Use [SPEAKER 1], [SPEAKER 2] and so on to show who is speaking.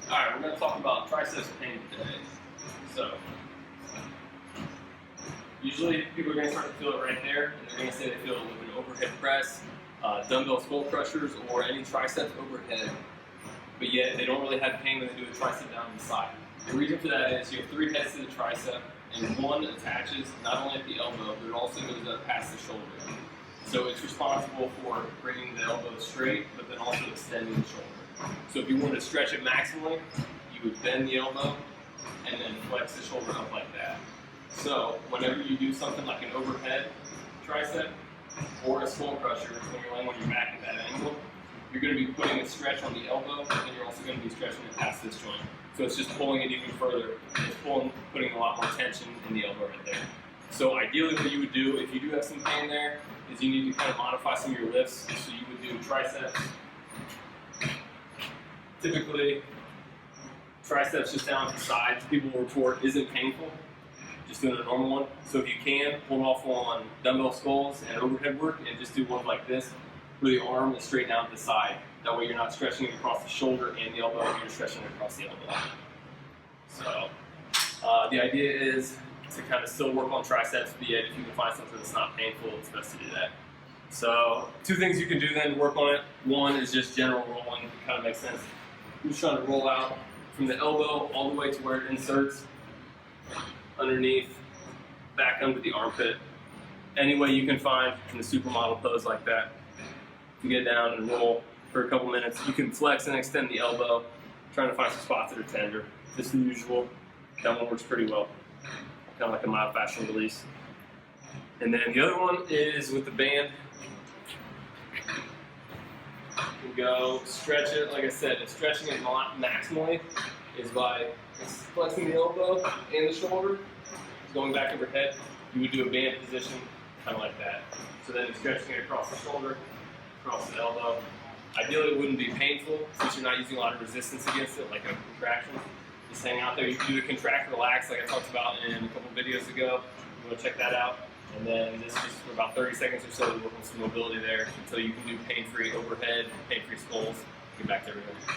[SPEAKER 1] Alright, we're going to talk about triceps pain today. So, usually people are going to start to feel it right there, and they're going to say they feel it with an overhead press, dumbbell skull crushers, or any triceps overhead, but yet they don't really have pain when they do a tricep down the side. The reason for that is you have three heads to the tricep, and one attaches not only at the elbow, but it also goes up past the shoulder. So it's responsible for bringing the elbow straight, but then also extending the shoulder. So if you wanted to stretch it maximally, you would bend the elbow and then flex the shoulder up like that. So whenever you do something like an overhead tricep or a skull crusher, when you're laying on your back at that angle, you're going to be putting a stretch on the elbow, and you're also going to be stretching it past this joint. So it's just pulling it even further. It's putting a lot more tension in the elbow right there. So ideally what you would do, if you do have some pain there, is you need to kind of modify some of your lifts. So you would do triceps. Typically, triceps just down at the sides, people will report isn't painful, just doing a normal one. So if you can, hold off on dumbbell skulls and overhead work and just do one like this, where the arm is straight down to the side. That way you're not stretching it across the shoulder and the elbow, you're stretching it across the elbow. So the idea is to kind of still work on triceps, but yet if you can find something that's not painful, it's best to do that. So two things you can do then to work on it. One is just general rolling, it kind of makes sense. I'm just trying to roll out from the elbow all the way to where it inserts, underneath, back under the armpit. Any way you can find in the supermodel pose like that. You get down and roll for a couple minutes. You can flex and extend the elbow, trying to find some spots that are tender. Just the usual. That one works pretty well. Kind of like a myofascial release. And then the other one is with the band. You go stretch it. Like I said, stretching it maximally is by flexing the elbow and the shoulder, going back overhead. You would do a band position, kind of like that. So then stretching it across the shoulder, across the elbow. Ideally, it wouldn't be painful since you're not using a lot of resistance against it, like a contraction. Just hang out there. You can do the contract relax, like I talked about in a couple videos ago. You want to check that out. And then this just for about 30 seconds or so to work on some mobility there until you can do pain-free overhead, pain-free skulls, get back to everything.